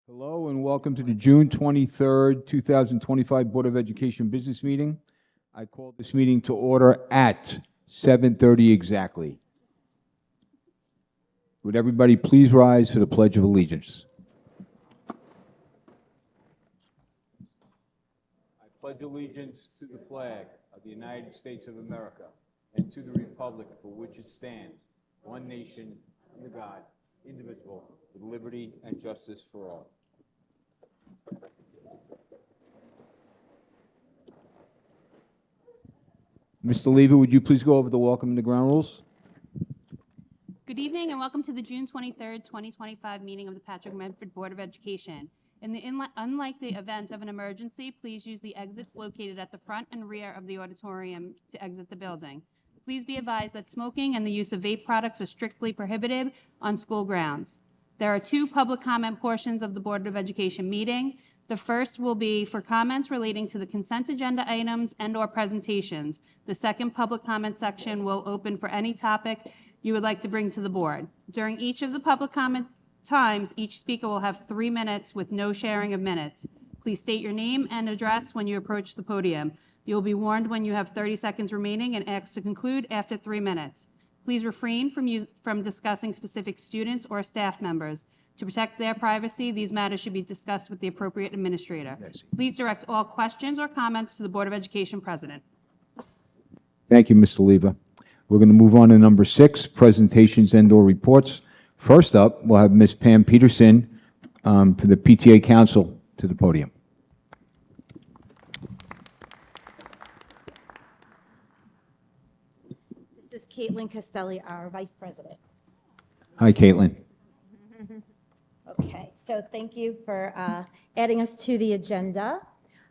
Hello and welcome to the June 23rd, 2025 Board of Education Business Meeting. I call this meeting to order at 7:30 exactly. Would everybody please rise for the Pledge of Allegiance? I pledge allegiance to the flag of the United States of America and to the republic for which it stands, one nation, under God, indivisible, with liberty and justice for all. Mr. Leva, would you please go over the welcome and the ground rules? Good evening and welcome to the June 23rd, 2025 meeting of the Patchogue-Medford Board of Education. In the unlikely event of an emergency, please use the exits located at the front and rear of the auditorium to exit the building. Please be advised that smoking and the use of vape products are strictly prohibited on school grounds. There are two public comment portions of the Board of Education meeting. The first will be for comments relating to the consent agenda items and/or presentations. The second public comment section will open for any topic you would like to bring to the board. During each of the public comment times, each speaker will have 3 minutes with no sharing of minutes. Please state your name and address when you approach the podium. You will be warned when you have 30 seconds remaining and asked to conclude after 3 minutes. Please refrain from discussing specific students or staff members. To protect their privacy, these matters should be discussed with the appropriate administrator. Please direct all questions or comments to the Board of Education President. Thank you, Mr. Leva. We're going to move on to number 6, presentations and/or reports. First up, we'll have Ms. Pam Peterson for the PTA Council to the podium. This is Caitlin Castelli, our Vice President. Hi, Caitlin. Okay, so thank you for adding us to the agenda.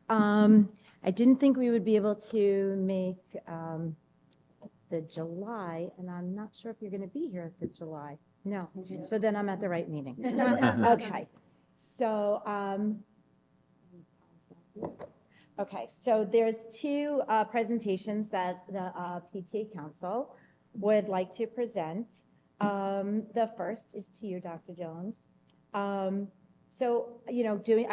I didn't think we would be able to make the July, and I'm not sure if you're going to be here at the July. No, so then I'm at the right meeting. Okay, so there's two presentations that the PTA Council would like to present. The first is to you, Dr. Jones. I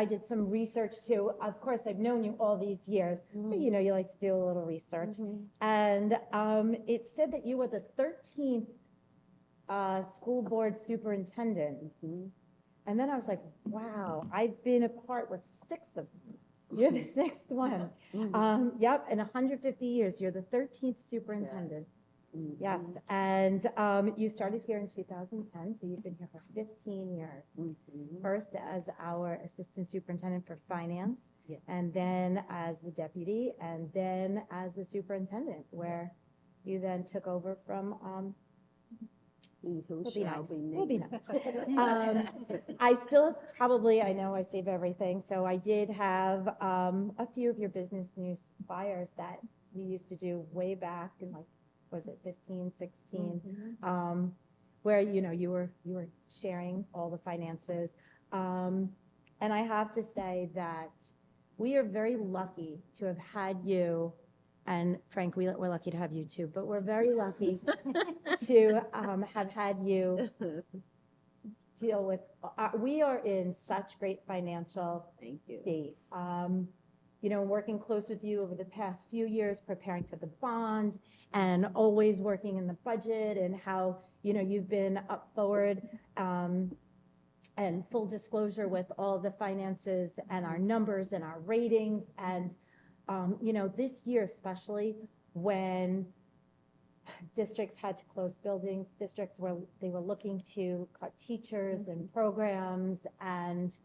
did some research too. Of course, I've known you all these years, but you like to do a little research. And it said that you were the 13th school board superintendent. And then I was like, wow, I've been a part with 6 of them. You're the 6th one. Yep, in 150 years, you're the 13th superintendent. Yes, and you started here in 2010, so you've been here for 15 years. First as our assistant superintendent for finance, and then as the deputy, and then as the superintendent, where you then took over from. We'll be nice. We'll be nice. I still probably, I know I save everything, so I did have a few of your business news flyers that you used to do way back in was it 15, 16, where, you were sharing all the finances. And I have to say that we are very lucky to have had you, and Frank, we're lucky to have you too, but we're very lucky to have had you deal with, we are in such great financial state. Working close with you over the past few years, preparing for the bond and always working in the budget, and how, you've been up forward and full disclosure with all the finances and our numbers and our ratings. And, this year, especially when districts had to close buildings, districts where they were looking to cut teachers and programs, and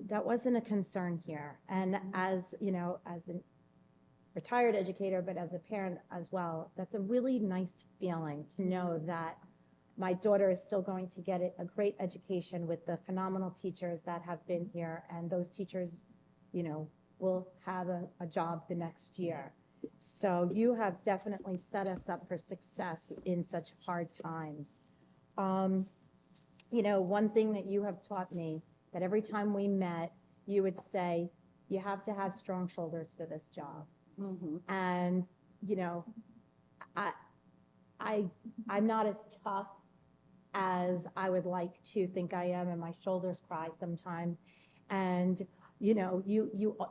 that wasn't a concern here. And as as a retired educator, but as a parent as well, that's a really nice feeling to know that my daughter is still going to get a great education with the phenomenal teachers that have been here, and those teachers, will have a job the next year. So you have definitely set us up for success in such hard times. One thing that you have taught me, that every time we met, you would say, you have to have strong shoulders for this job. And, I'm not as tough as I would like to think I am, and my shoulders cry sometimes. And, you know,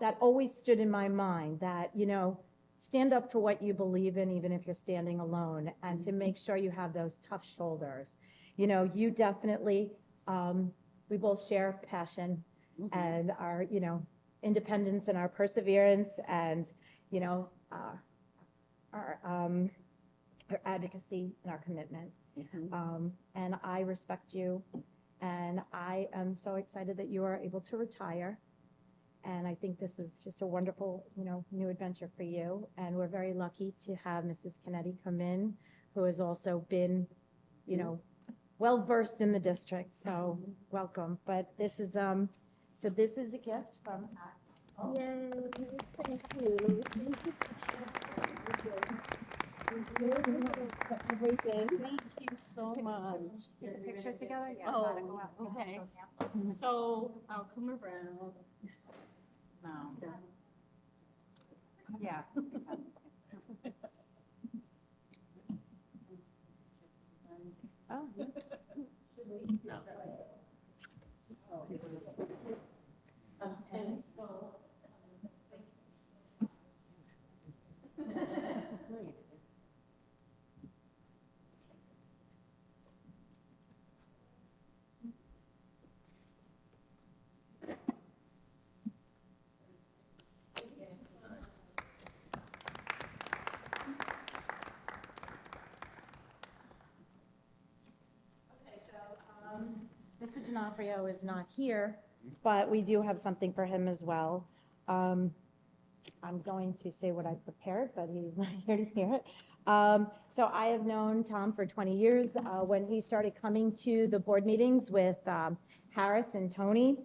that always stood in my mind that, you know, stand up for what you believe in, even if you're standing alone, and to make sure you have those tough shoulders. You know, you definitely, we both share passion and our, you know, independence and our perseverance and, you know, our advocacy and our commitment. And I respect you, and I am so excited that you are able to retire. And I think this is just a wonderful, you know, new adventure for you. And we're very lucky to have Mrs. Kennedy come in, who has also been, you know, well-versed in the district. So welcome. But this is, so this is a gift from. Yay, thank you. Everything. Thank you so much. Take a picture together? Yeah. Oh, gotta go out to okay. the- So I'll come around now. Yeah. Oh. No. And so. Great. Mr. D'Onofrio is not here, but we do have something for him as well. I'm going to say what I prepared, but he's not here to hear it. So I have known Tom for 20 years. When he started coming to the board meetings with Harris and Tony,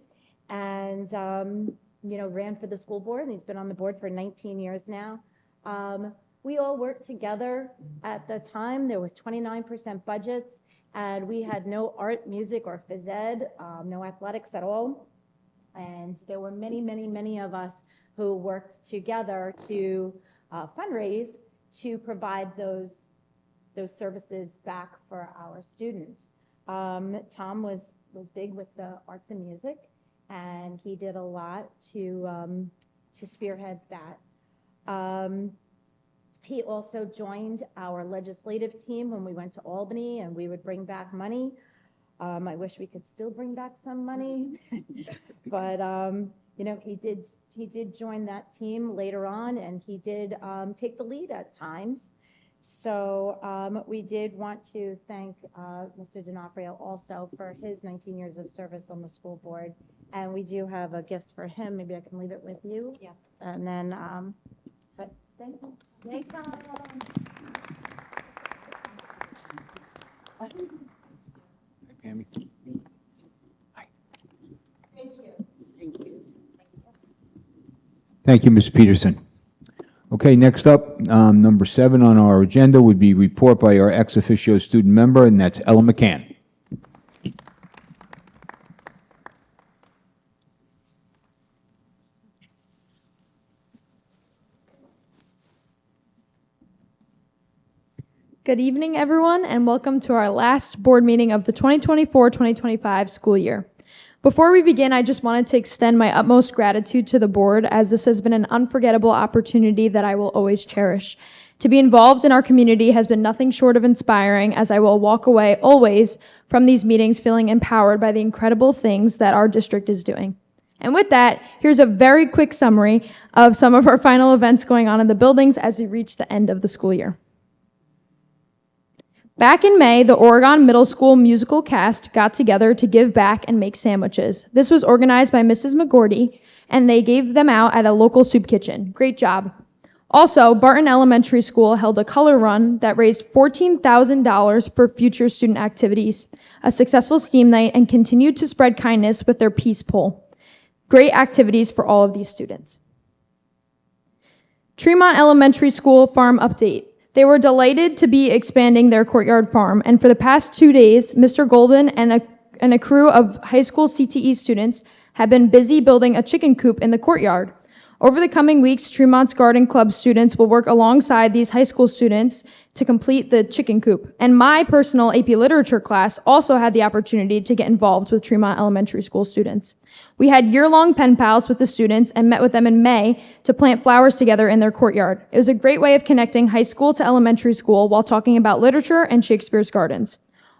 and you know, ran for the school board, and he's been on the board for 19 years now. We all worked together at the time. There was 29% budgets, and we had no art, music, or phys ed, no athletics at all. And there were many, many, many of us who worked together to fundraise to provide those services back for our students. Tom was big with the arts and music, and he did a lot to spearhead that. He also joined our legislative team when we went to Albany, and we would bring back money. I wish we could still bring back some money, but you know, he did join that team later on, and he did take the lead at times. So we did want to thank Mr. D'Onofrio also for his 19 years of service on the school board, and we do have a gift for him. Maybe I can leave it with you. Yeah. And then, but thank you. Thanks, Tom. Pammy. Thank you, Ms. Peterson. Okay, next up, number 7 on our agenda would be report by our ex officio student member, and that's Ella McCann. Good evening, everyone, and welcome to our last board meeting of the 2024-2025 school year. Before we begin, I just wanted to extend my utmost gratitude to the board, as this has been an unforgettable opportunity that I will always cherish. To be involved in our community has been nothing short of inspiring, as I will walk away always from these meetings feeling empowered by the incredible things that our district is doing. And with that, here's a very quick summary of some of our final events going on in the buildings as we reach the end of the school year. Back in May, the Oregon Middle School musical cast got together to give back and make sandwiches. This was organized by Mrs. McGordy, and they gave them out at a local soup kitchen. Great job. Also, Barton Elementary School held a color run that raised $14,000 for future student activities, a successful STEAM night, and continued to spread kindness with their peace poll. Great activities for all of these students. Tremont Elementary School farm update. They were delighted to be expanding their courtyard farm, and for the past 2 days, Mr. Golden and a crew of high school CTE students have been busy building a chicken coop in the courtyard. Over the coming weeks, Tremont's Garden Club students will work alongside these high school students to complete the chicken coop. And my personal AP Literature class also had the opportunity to get involved with Tremont Elementary School students. We had year-long pen pals with the students and met with them in May to plant flowers together in their courtyard. It was a great way of connecting high school to elementary school while talking about literature and Shakespeare's Gardens.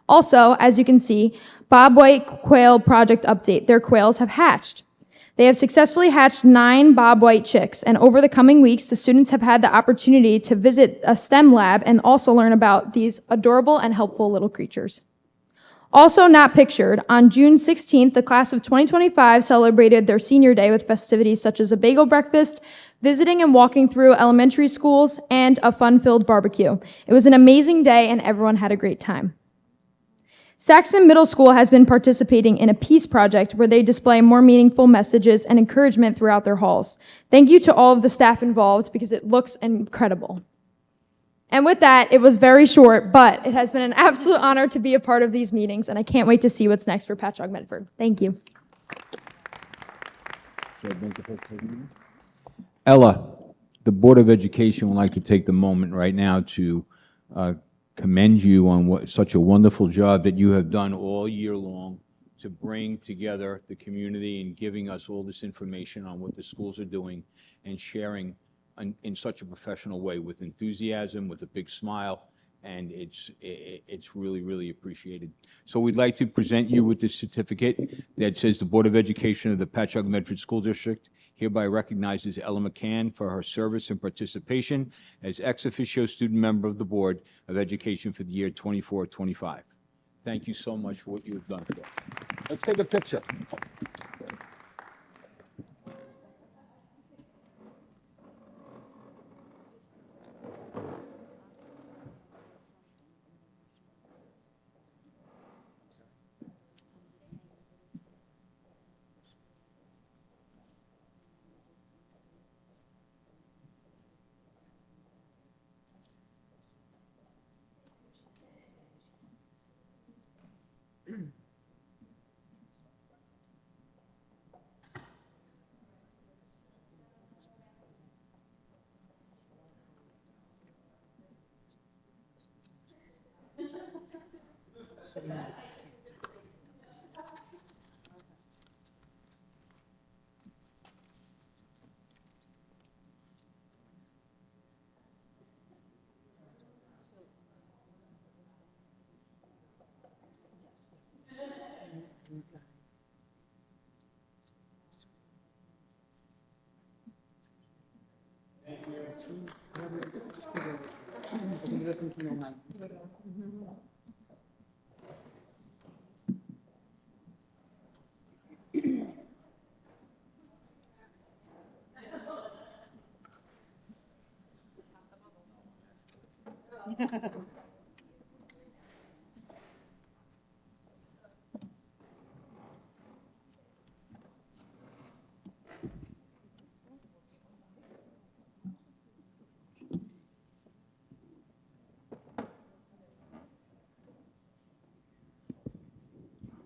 Also, as you can see, Bob White Quail Project Update. Their quails have hatched. They have successfully hatched 9 Bob White chicks, and over the coming weeks, the students have had the opportunity to visit a STEM lab and also learn about these adorable and helpful little creatures. Also not pictured, on June 16th, the class of 2025 celebrated their senior day with festivities such as a bagel breakfast, visiting and walking through elementary schools, and a fun-filled barbecue. It was an amazing day, and everyone had a great time. Saxon Middle School has been participating in a peace project where they display more meaningful messages and encouragement throughout their halls. Thank you to all of the staff involved because it looks incredible. And with that, it was very short, but it has been an absolute honor to be a part of these meetings, and I can't wait to see what's next for Patchogue-Medford. Thank you. Ella, the Board of Education would like to take the moment right now to commend you on such a wonderful job that you have done all year long to bring together the community and giving us all this information on what the schools are doing and sharing in such a professional way with enthusiasm, with a big smile, and it's really, really appreciated. So we'd like to present you with this certificate that says the Board of Education of the Patchogue-Medford School District hereby recognizes Ella McCann for her service and participation as ex officio student member of the Board of Education for the year 24-25. Thank you so much for what you have done today. Let's take a picture.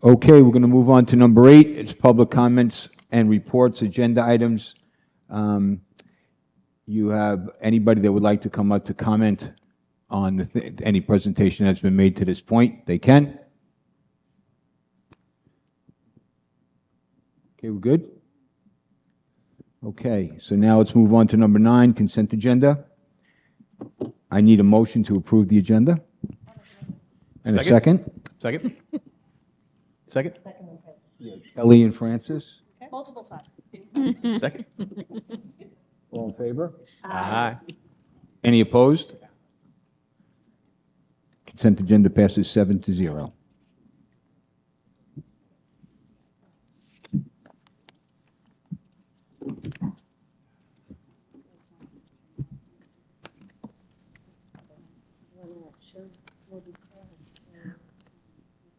Okay, we're going to move on to number 8. It's public comments and reports, agenda items. You have anybody that would like to come up to comment on any presentation that's been made to this point? They can. Okay, we're good? Okay, so now let's move on to number 9, consent agenda. I need a motion to approve the agenda. And a second? Second? Second? Kelly and Francis, Multiple times. Second? all in favor? Aye. Any opposed? Consent agenda passes 7-0.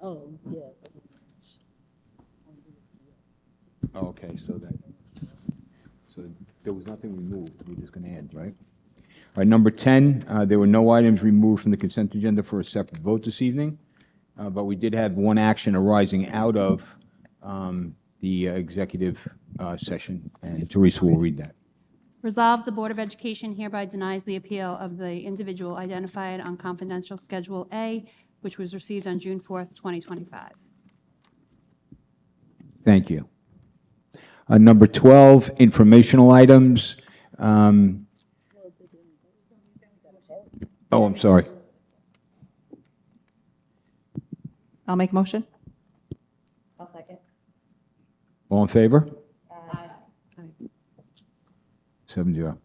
Oh, yeah. Okay, so there was nothing removed, we're just going to add, right? All right, number 10, there were no items removed from the consent agenda for a separate vote this evening, but we did have one action arising out of the executive session, and Teresa will read that. Resolved, the Board of Education hereby denies the appeal of the individual identified on confidential Schedule A, which was received on June 4th, 2025. Thank you. Number 12, informational items. Oh, I'm sorry. I'll make a motion. I'll second. All in favor? 7-0.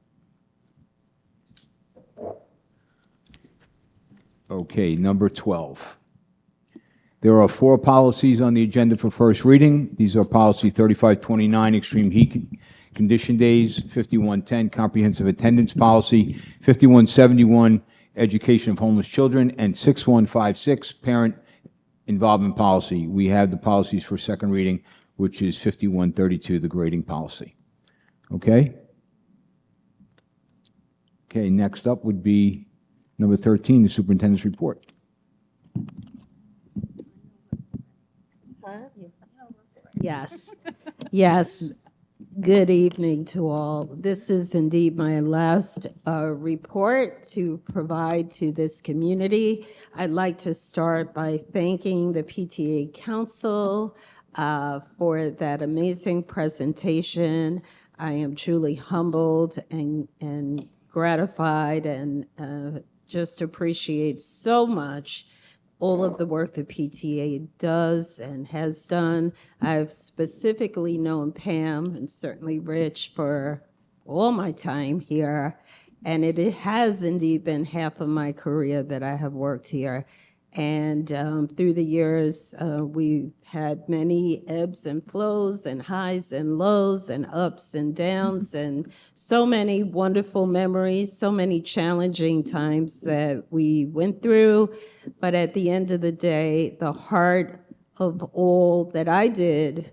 Okay, number 12. There are 4 policies on the agenda for first reading. These are policy 3529, extreme heat condition days, 5110, comprehensive attendance policy, 5171, education of homeless children, and 6156, parent involvement policy. We have the policies for second reading, which is 5132, the grading policy. Okay? Okay, next up would be number 13, the superintendent's report. Yes, yes. Good evening to all. This is indeed my last report to provide to this community. I'd like to start by thanking the PTA Council for that amazing presentation. I am truly humbled and gratified and just appreciate so much all of the work the PTA does and has done. I've specifically known Pam and certainly Rich for all my time here, and it has indeed been half of my career that I have worked here. And through the years, we've had many ebbs and flows and highs and lows and ups and downs and so many wonderful memories, so many challenging times that we went through. But at the end of the day, the heart of all that I did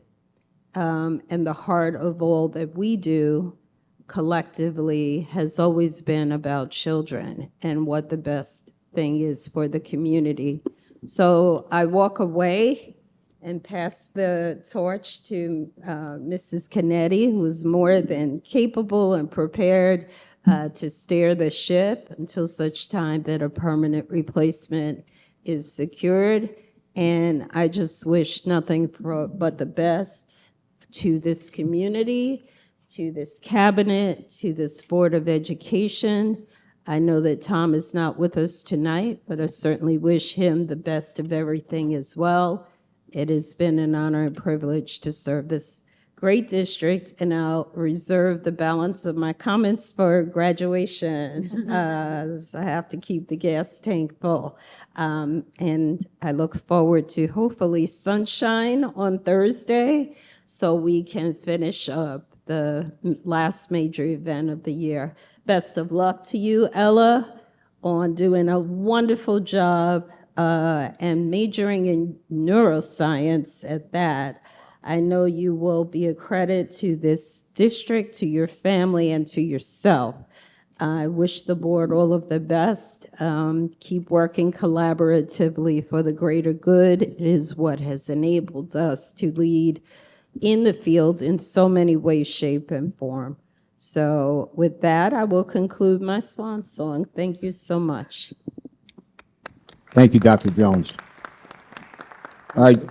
and the heart of all that we do collectively has always been about children and what the best thing is for the community. So I walk away and pass the torch to Mrs. Canetti, who is more than capable and prepared to steer the ship until such time that a permanent replacement is secured. And I just wish nothing but the best to this community, to this cabinet, to this Board of Education. I know that Tom is not with us tonight, but I certainly wish him the best of everything as well. It has been an honor and privilege to serve this great district, and I'll reserve the balance of my comments for graduation. So I have to keep the gas tank full. And I look forward to hopefully sunshine on Thursday so we can finish up the last major event of the year. Best of luck to you, Ella, on doing a wonderful job and majoring in neuroscience at that. I know you will be a credit to this district, to your family, and to yourself. I wish the board all of the best. Keep working collaboratively for the greater good. It is what has enabled us to lead in the field in so many ways, shape, and form. So with that, I will conclude my swan song. Thank you so much. Thank you, Dr. Jones. All right.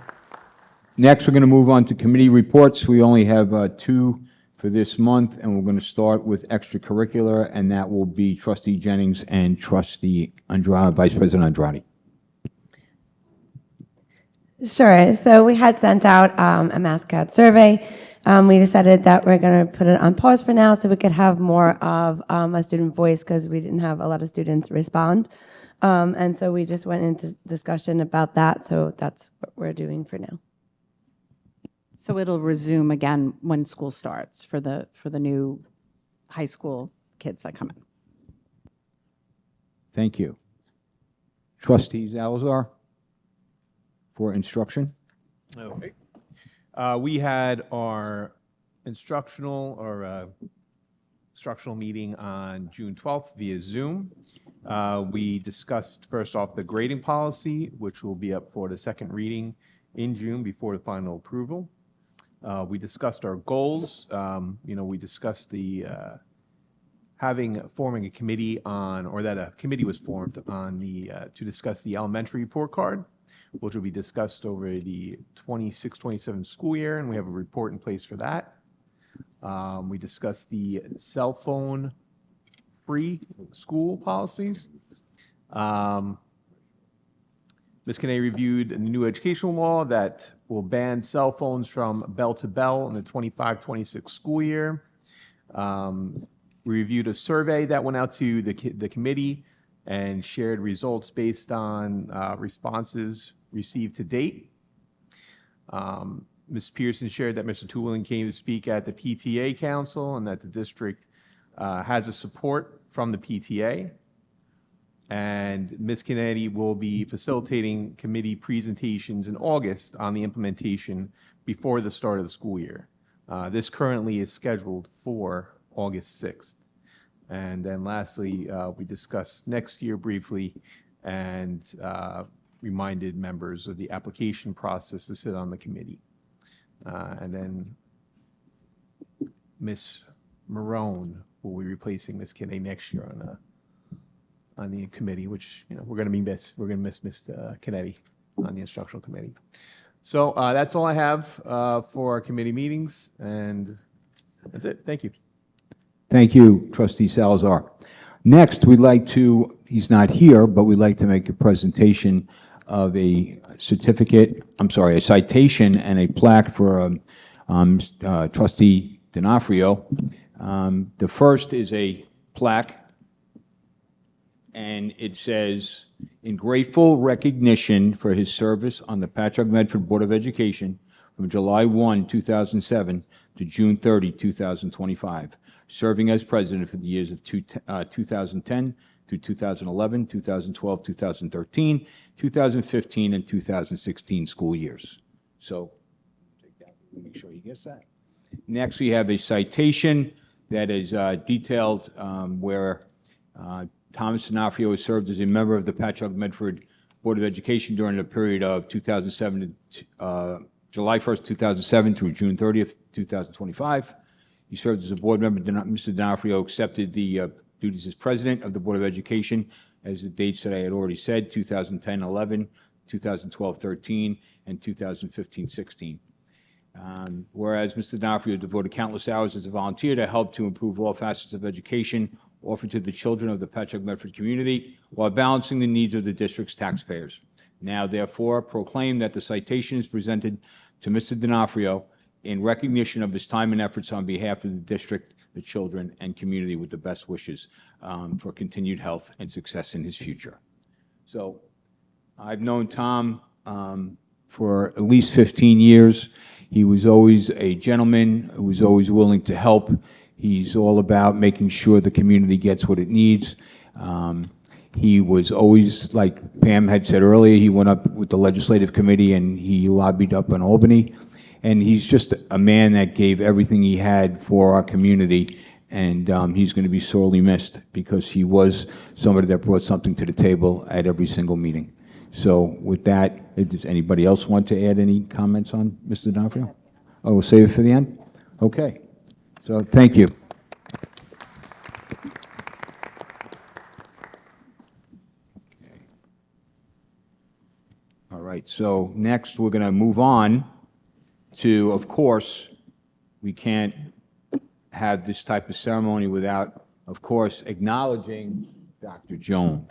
Next, we're going to move on to committee reports. We only have 2 for this month, and we're going to start with extracurricular, and that will be Trustee Jennings and Trustee Andrade, Vice President Andrade. Sure. So we had sent out a mascot survey. We decided that we're going to put it on pause for now so we could have more of a student voice because we didn't have a lot of students respond. And so we just went into discussion about that. So that's what we're doing for now. So it'll resume again when school starts for the new high school kids that come in. Thank you. Trustee Salazar for instruction. Okay. We had our instructional meeting on June 12th via Zoom. We discussed first off the grading policy, which will be up for the second reading in June before the final approval. We discussed our goals. We discussed the forming a committee on, or that a committee was formed on to discuss the elementary report card, which will be discussed over the 26-27 school year, and we have a report in place for that. We discussed the cell phone free school policies. Ms. Kennedy reviewed the new educational law that will ban cell phones from bell to bell in the 25-26 school year. We reviewed a survey that went out to the committee and shared results based on responses received to date. Ms. Pearson shared that Mr. Toolin came to speak at the PTA Council and that the district has a support from the PTA. And Ms. Kennedy will be facilitating committee presentations in August on the implementation before the start of the school year. This currently is scheduled for August 6th. And then lastly, we discussed next year briefly and reminded members of the application process to sit on the committee. And then Ms. Marone will be replacing Ms. Kennedy next year on the committee, which, you know, we're going to miss Ms. Kennedy on the instructional committee. So that's all I have for our committee meetings, and that's it. Thank you. Thank you, Trustee Salazar. Next, we'd like to, he's not here, but we'd like to make a presentation of a citation and a plaque for Trustee D'Onofrio. The first is a plaque, and it says, "In grateful recognition for his service on the Patchogue-Medford Board of Education from July 1, 2007 to June 30, 2025, serving as president for the years of 2010 through 2011, 2012, 2013, 2015, and 2016 school years." So, take that, make sure he gets that. Next, we have a citation that is detailed where Thomas D'Onofrio has served as a member of the Patchogue-Medford Board of Education during the period of July 1st, 2007 through June 30th, 2025. He served as a board member. Mr. D'Onofrio accepted the duties as president of the Board of Education as the dates that I had already said, 2010-11, 2012-13, and 2015-16. Whereas Mr. D'Onofrio devoted countless hours as a volunteer to help to improve all facets of education offered to the children of the Patchogue-Medford community while balancing the needs of the district's taxpayers. Now, therefore, proclaim that the citation is presented to Mr. D'Onofrio in recognition of his time and efforts on behalf of the district, the children, and community, with the best wishes for continued health and success in his future. So, I've known Tom for at least 15 years. He was always a gentleman who was always willing to help. He's all about making sure the community gets what it needs. He was always, like Pam had said earlier, he went up with the legislative committee and he lobbied up in Albany. And he's just a man that gave everything he had for our community. And he's going to be sorely missed because he was somebody that brought something to the table at every single meeting. So with that, does anybody else want to add any comments on Mr. D'Onofrio? Oh, we'll save it for the end? Okay. So thank you. All right, so next we're going to move on to, of course, we can't have this type of ceremony without, of course, acknowledging Dr. Jones.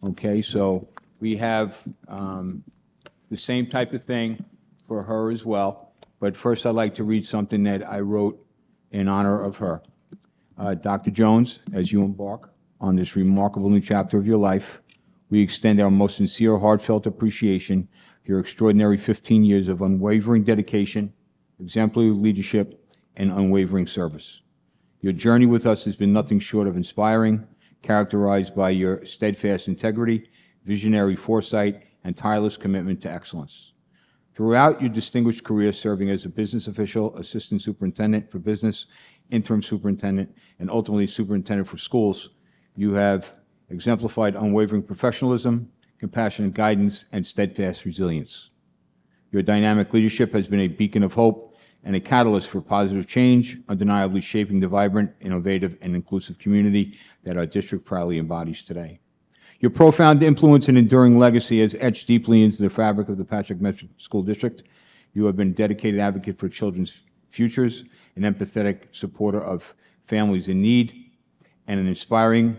Okay, so we have the same type of thing for her as well, but first I'd like to read something that I wrote in honor of her. Dr. Jones, as you embark on this remarkable new chapter of your life, we extend our most sincere, heartfelt appreciation for your extraordinary 15 years of unwavering dedication, exemplary leadership, and unwavering service. Your journey with us has been nothing short of inspiring, characterized by your steadfast integrity, visionary foresight, and tireless commitment to excellence. Throughout your distinguished career serving as a business official, assistant superintendent for business, interim superintendent, and ultimately superintendent for schools, you have exemplified unwavering professionalism, compassionate guidance, and steadfast resilience. Your dynamic leadership has been a beacon of hope and a catalyst for positive change, undeniably shaping the vibrant, innovative, and inclusive community that our district proudly embodies today. Your profound influence and enduring legacy has etched deeply into the fabric of the Patchogue-Medford School District. You have been a dedicated advocate for children's futures, an empathetic supporter of families in need, and an inspiring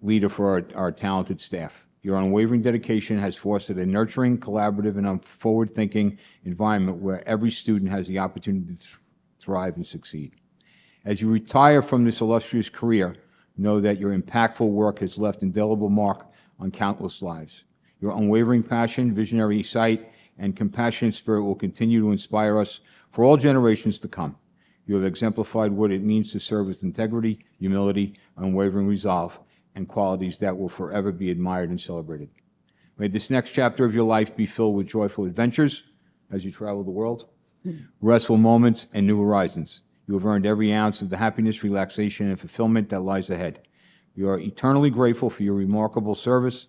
leader for our talented staff. Your unwavering dedication has fostered a nurturing, collaborative, and forward-thinking environment where every student has the opportunity to thrive and succeed. As you retire from this illustrious career, know that your impactful work has left indelible mark on countless lives. Your unwavering passion, visionary sight, and compassionate spirit will continue to inspire us for all generations to come. You have exemplified what it means to serve with integrity, humility, unwavering resolve, and qualities that will forever be admired and celebrated. May this next chapter of your life be filled with joyful adventures as you travel the world, restful moments, and new horizons. You have earned every ounce of the happiness, relaxation, and fulfillment that lies ahead. We are eternally grateful for your remarkable service,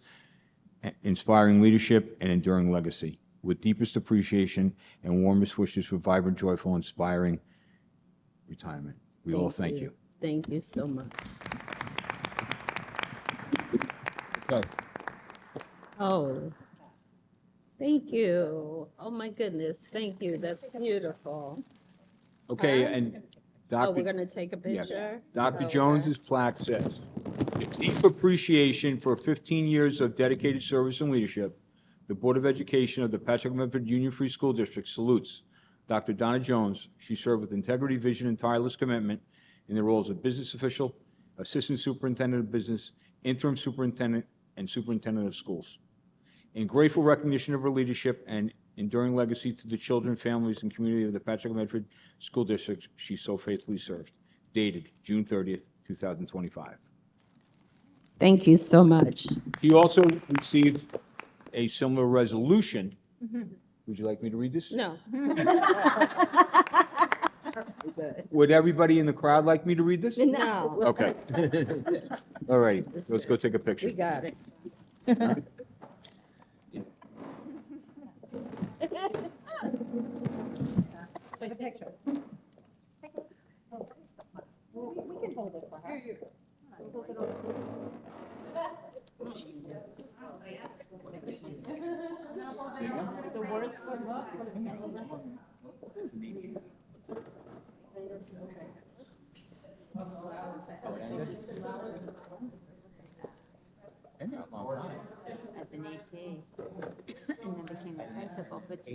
inspiring leadership, and enduring legacy. With deepest appreciation and warmest wishes for vibrant, joyful, inspiring retirement. We all thank you. Thank you so much. Okay. Oh, thank you. Oh, my goodness. Thank you. That's beautiful. Okay, and Oh, we're Dr. going to take a picture? Dr. Oh, Jones's plaque says, "In deep appreciation for 15 years of dedicated service and leadership, the Board of Education of the Patchogue-Medford Union Free School District salutes Dr. Donna Jones. She served with integrity, vision, and tireless commitment in the roles of business official, assistant superintendent of business, interim superintendent, and superintendent of schools. In grateful recognition of her leadership and enduring legacy to the children, families, and community of the Patchogue-Medford School District she so faithfully served." Dated June 30th, 2025. Thank you so much. He also received a similar resolution. Would you like me to read this? No. Would everybody in the crowd like me to read this? No. Okay. All right, let's go take a picture. We got it. Take a picture. We can hold it for her. As an AP, and then became a principal, but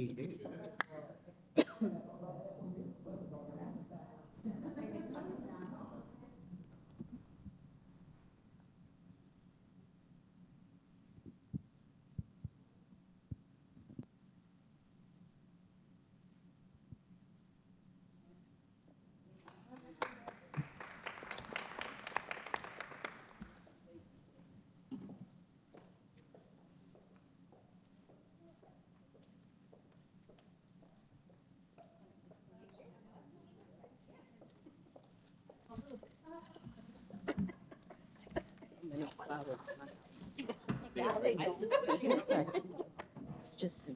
It's just.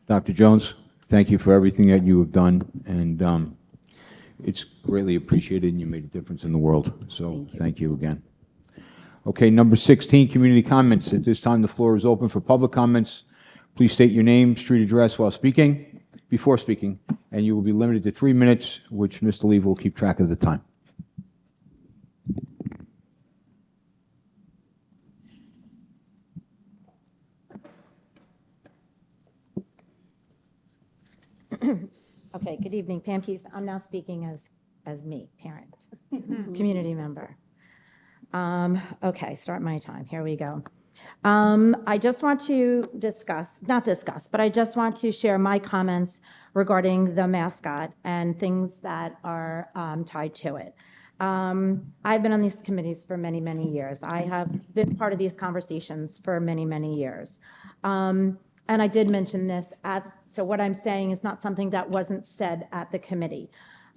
Dr. Jones, thank you for everything that you have done, and it's greatly appreciated, and you made a difference in the world, so thank you again. Okay, number 16, community comments. At this time, the floor is open for public comments. Please state your name, street address before speaking, and you will be limited to 3 minutes, which Mr. Levy will keep track of the time. Okay, good evening, Pam Keeves. I'm now speaking as me, parent, community member. Okay, start my time. Here we go. I just want to but I just want to share my comments regarding the mascot and things that are tied to it. I've been on these committees for many, many years. I have been part of these conversations for many, many years. And I did mention this so what I'm saying is not something that wasn't said at the committee.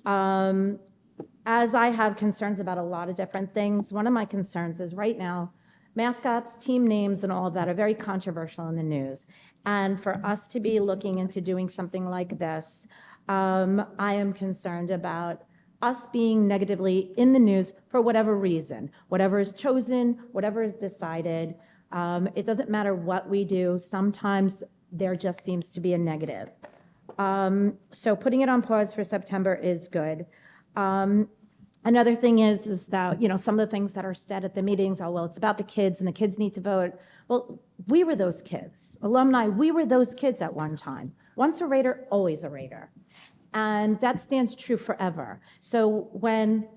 As I have concerns about a lot of different things, one of my concerns is right now, mascots, team names, and all of that are very controversial in the news. And for us to be looking into doing something like this, I am concerned about us being negatively in the news for whatever reason, whatever is chosen, whatever is decided. It doesn't matter what we do. Sometimes there just seems to be a negative. So putting it on pause for September is good. Another thing is that, some of the things that are said at the meetings, oh, well, it's about the kids and the kids need to vote. Well, we were those kids. Alumni, we were those kids at one time. Once a Raider, always a Raider. And that stands true forever. So when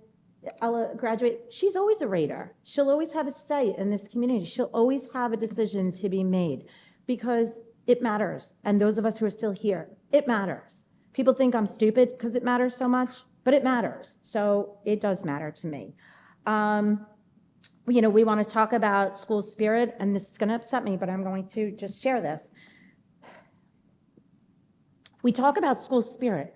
Ella graduates, she's always a Raider. She'll always have a say in this community. She'll always have a decision to be made because it matters. And those of us who are still here, it matters. People think I'm stupid because it matters so much, but it matters. So it does matter to me. We want to talk about school spirit, and this is going to upset me, but I'm going to just share this. We talk about school spirit,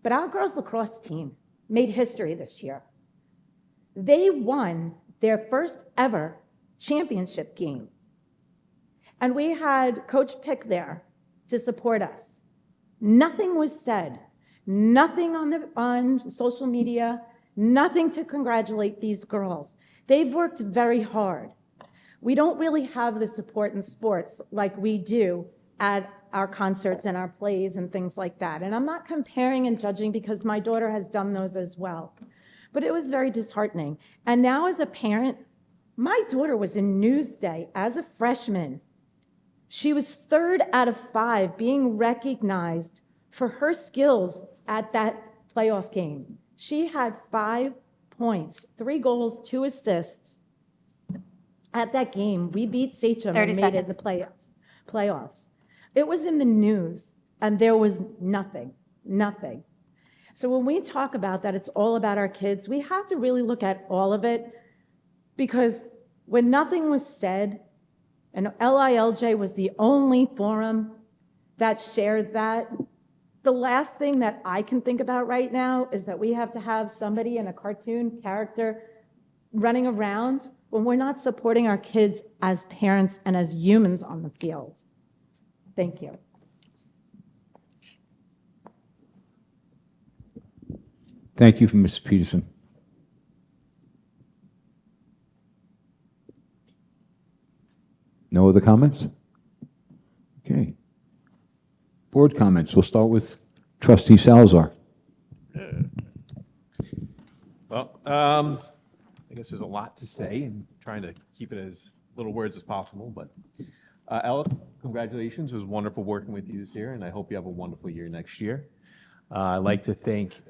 but our girls lacrosse team made history this year. They won their first ever championship game. And we had Coach Pick there to support us. Nothing was said, nothing on social media, nothing to congratulate these girls. They've worked very hard. We don't really have the support in sports like we do at our concerts and our plays and things like that. And I'm not comparing and judging because my daughter has done those as well. But it was very disheartening. And now as a parent, my daughter was in Newsday as a freshman. She was 3rd out of 5 being recognized for her skills at that playoff game. She had 5 points, 3 goals, 2 assists. At that game, we beat Sachem and made it in the playoffs. It was in the news, and there was nothing. So when we talk about that, it's all about our kids. We have to really look at all of it, because when nothing was said, and LILJ was the only forum that shared that, the last thing that I can think about right now is that we have to have somebody in a cartoon character running around when we're not supporting our kids as parents and as humans on the field. Thank you. Thank you, Mrs. Peterson. No other comments? Okay. Board comments. We'll start with Trustee Salazar. Well, I guess there's a lot to say and trying to keep it as little words as possible, but Ella, congratulations. It was wonderful working with you this year, and I hope you have a wonderful year next year. I'd like to thank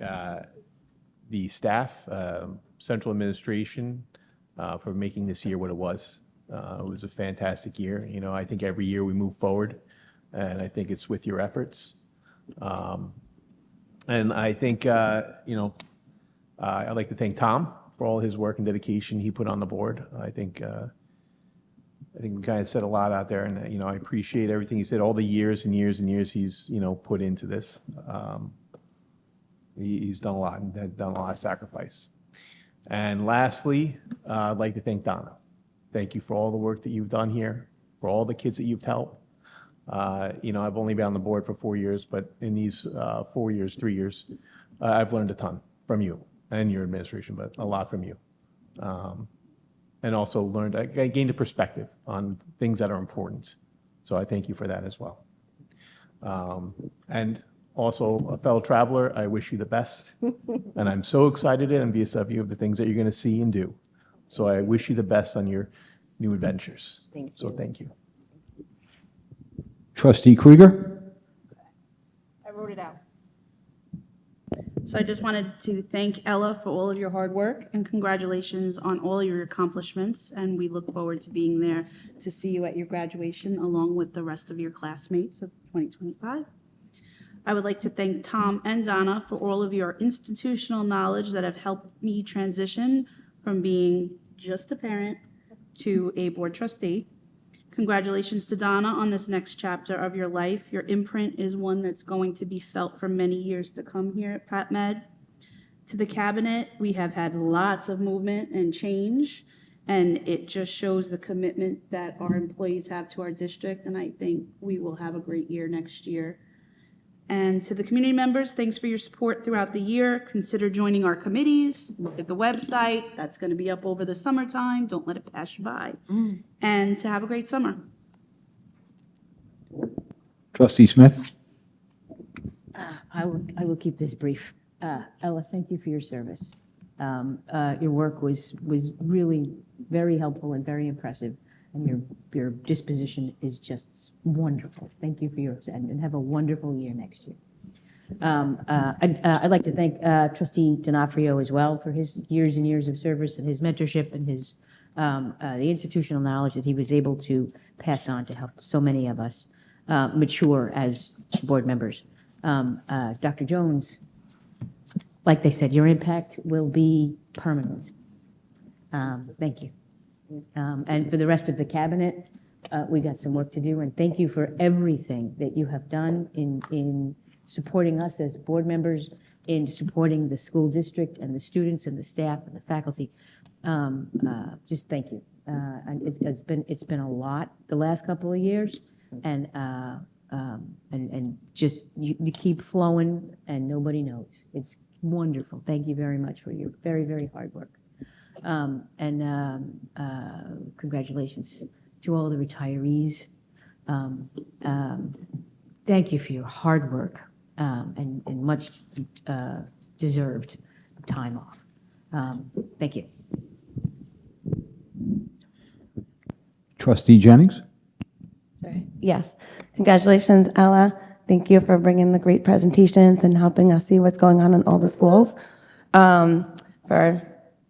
the staff, central administration, for making this year what it was. It was a fantastic year. I think every year we move forward, and I think it's with your efforts. And I think, I'd like to thank Tom for all his work and dedication he put on the board. I think we kind of said a lot out there, and, I appreciate everything he said, all the years and years and years he's, put into this. He's done a lot and had done a lot of sacrifice. And lastly, I'd like to thank Donna. Thank you for all the work that you've done here, for all the kids that you've helped. I've only been on the board for 4 years, but in these 4 years, 3 years, I've learned a ton from you and your administration, but a lot from you. And also I gained a perspective on things that are important. So I thank you for that as well. And also, a fellow traveler, I wish you the best. And I'm so excited and envious of you of the things that you're going to see and do. So I wish you the best on your new adventures. So thank you. Trustee Krieger? I wrote it out. So I just wanted to thank Ella for all of your hard work and congratulations on all your accomplishments. And we look forward to being there to see you at your graduation along with the rest of your classmates of 2025. I would like to thank Tom and Donna for all of your institutional knowledge that have helped me transition from being just a parent to a board trustee. Congratulations to Donna on this next chapter of your life. Your imprint is one that's going to be felt for many years to come here at Pat Med. To the cabinet, we have had lots of movement and change, And it just shows the commitment that our employees have to our district, and I think we will have a great year next year. And to the community members, thanks for your support throughout the year. Consider joining our committees. Look at the website. That's going to be up over the summertime. Don't let it pass you by. And to have a great summer. Trustee Smith? I will keep this brief. Ella, thank you for your service. Your work was really very helpful and very impressive, and your disposition is just wonderful. Thank you for yours, and have a wonderful year next year. I'd like to thank Trustee D'Onofrio as well for his years and years of service and his mentorship and his the institutional knowledge that he was able to pass on to help so many of us mature as board members. Dr. Jones, like they said, your impact will be permanent. Thank you. And for the rest of the cabinet, we got some work to do, and thank you for everything that you have done in supporting us as board members, in supporting the school district and the students and the staff and the faculty. Just thank you. And it's been a lot the last couple of years, and just you keep flowing, and nobody knows. It's wonderful. Thank you very much for your very, very hard work. Congratulations to all the retirees. Thank you for your hard work and much deserved time off. Thank you. Trustee Jennings? Sorry. Yes. Congratulations, Ella. Thank you for bringing the great presentations and helping us see what's going on in all the schools. For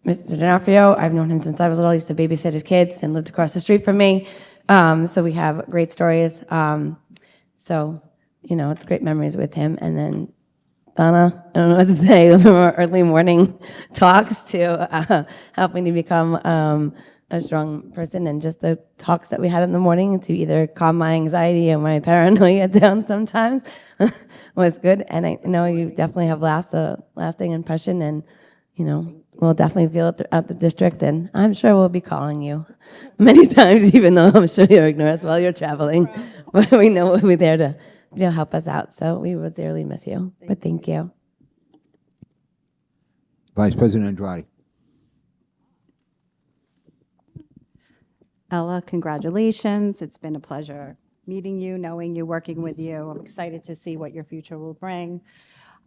Mr. D'Onofrio, I've known him since I was little. I used to babysit his kids and lived across the street from me. So we have great stories. So, it's great memories with him. And then Donna, I don't know what to say, more early morning talks to help me to become a strong person, and just the talks that we had in the morning to either calm my anxiety or my paranoia down sometimes was good. And I know you definitely have lasting impression, and, we'll definitely feel it throughout the district, and I'm sure we'll be calling you many times, even though I'm sure you'll ignore us while you're traveling. But we know we'll be there to help us out, so we would dearly miss you. But thank you. Vice President Andrade? Ella, congratulations. It's been a pleasure meeting you, knowing you, working with you. I'm excited to see what your future will bring.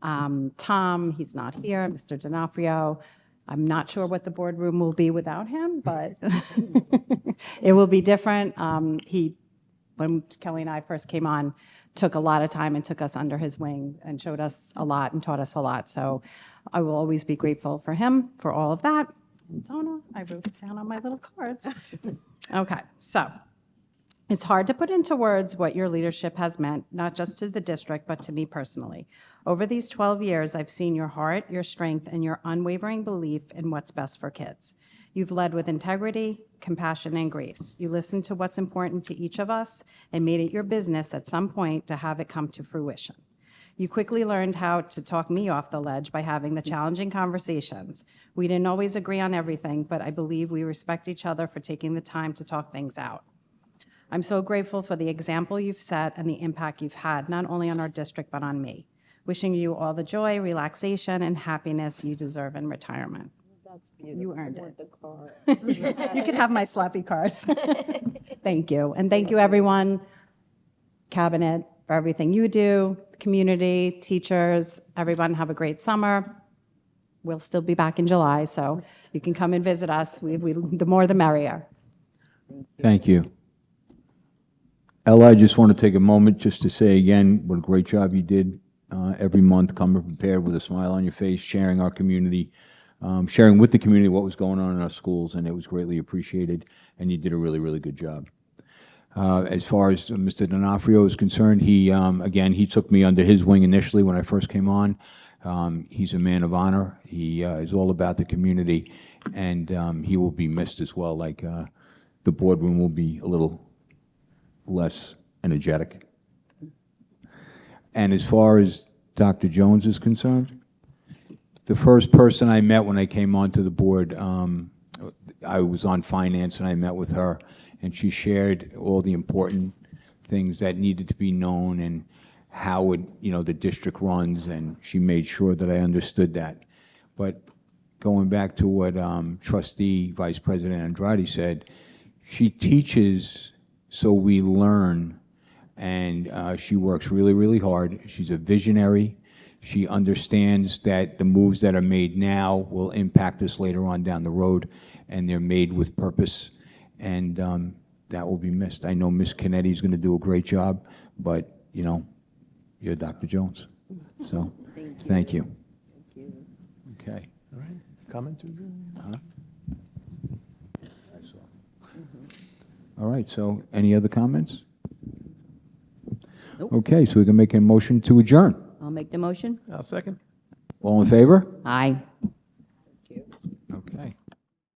Tom, he's not here. Mr. D'Onofrio, I'm not sure what the boardroom will be without him, but it will be different. When Kelly and I first came on, took a lot of time and took us under his wing and showed us a lot and taught us a lot. So I will always be grateful for him for all of that. And Donna, I wrote it down on my little cards. Okay, so it's hard to put into words what your leadership has meant, not just to the district, but to me personally. Over these 12 years, I've seen your heart, your strength, and your unwavering belief in what's best for kids. You've led with integrity, compassion, and grace. You listened to what's important to each of us and made it your business at some point to have it come to fruition. You quickly learned how to talk me off the ledge by having the challenging conversations. We didn't always agree on everything, but I believe we respect each other for taking the time to talk things out. I'm so grateful for the example you've set and the impact you've had, not only on our district, but on me. Wishing you all the joy, relaxation, and happiness you deserve in retirement. That's beautiful. You earned it. You can have my slappy card. Thank you. And thank you, everyone, cabinet, for everything you do, community, teachers, everyone. Have a great summer. We'll still be back in July, so you can come and visit us. The more the merrier. Thank you. Ella, I just want to take a moment just to say again what a great job you did every month, coming prepared with a smile on your face, sharing our community, sharing with the community what was going on in our schools, and it was greatly appreciated, and you did a really, really good job. As far as Mr. D'Onofrio is concerned, he took me under his wing initially when I first came on. He's a man of honor. He is all about the community, and he will be missed as well. Like the boardroom will be a little less energetic. And as far as Dr. Jones is concerned, the first person I met when I came onto the board, I was on finance and I met with her, and she shared all the important things that needed to be known and how it, the district runs, and she made sure that I understood that. But going back to what trustee Vice President Andrade said, she teaches so we learn, and she works really, really hard. She's a visionary. She understands that the moves that are made now will impact us later on down the road, and they're made with purpose, and that will be missed. I know Ms. Kennedy is going to do a great job, but, you're Dr. Jones. So, thank you. Okay. All right, comment? All right, so any other comments? Okay, so we can make a motion to adjourn. I'll make the motion. I'll second. All in favor? Aye.